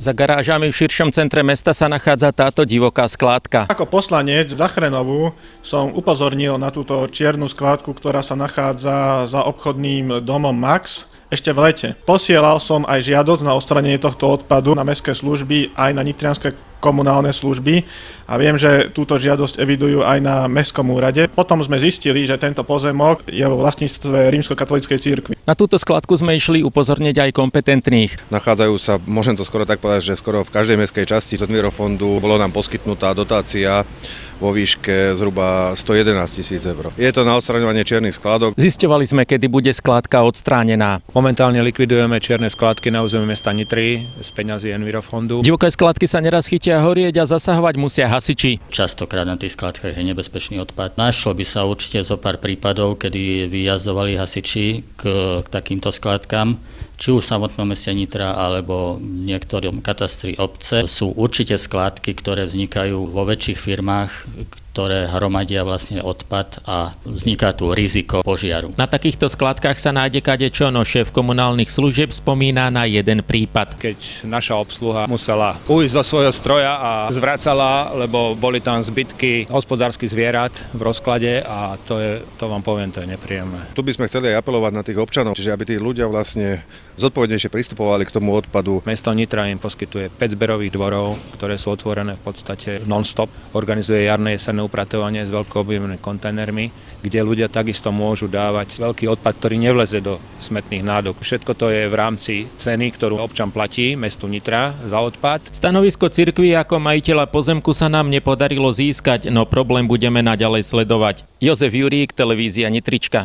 Za garážami v širšom centre mesta sa nachádza táto divoká skládka. Ako poslanec za Chrenovu som upozornil na túto čiernu skládku, ktorá sa nachádza za obchodným domom Max ešte v lete. Posielal som aj žiadosť na odstránenie tohto odpadu na mestské služby aj na nitrianske komunálne služby a viem, že túto žiadosť evidujú aj na mestskom úrade. Potom sme zistili, že tento pozemok je vo vlastníctve Rímskokatolíckej cirkvi. Na túto skladku sme išli upozorniť aj kompetentných. Nachádzajú sa, môžem to skoro tak povedať, že skoro v každej mestskej časti z Envirofondu bolo nám poskytnutá dotácia vo výške zhruba 111 000 eur. Je to na odstraňovanie čiernych skládok. Zisťovali sme, kedy bude skládka odstránená. Momentálne likvidujeme čierne skládky na území mesta Nitry z peňazí Envirofondu. Divoké skládky sa neraz chytia horieť a zasahovať musia hasiči. Častokrát na tých skládkach je nebezpečný odpad. Našlo by sa určite zo pár prípadov, kedy vyjazdovali hasiči k takýmto skládkam, či už v samotnom meste Nitra alebo v niektorom katastri obce. Sú určite skládky, ktoré vznikajú vo väčších firmách, ktoré hromadia vlastne odpad a vzniká tu riziko požiaru. Na takýchto skladkách sa nájde kadečo, no šéf komunálnych služieb spomína na jeden prípad. Keď naša obsluha musela ujsť zo svojho stroja a zvracala, lebo boli tam zbytky hospodárskych zvierat v rozklade a to vám poviem, to je nepríjemné. Tu by sme chceli aj apelovať na tých občanov, čiže aby tí ľudia vlastne zodpovednejšie pristupovali k tomu odpadu. Mesto Nitra im poskytuje 5 zberových dvorov, ktoré sú otvorené v podstate non-stop. Organizuje jarné jesenné upratovanie s veľkoobjemnými kontajnermi, kde ľudia takisto môžu dávať veľký odpad, ktorý nevleze do smetných nádok. Všetko to je v rámci ceny, ktorú občan platí mestu Nitra za odpad. Stanovisko cirkvi ako majiteľa pozemku sa nám nepodarilo získať, no problém budeme naďalej sledovať. Jozef Jurík, televízia Nitrička.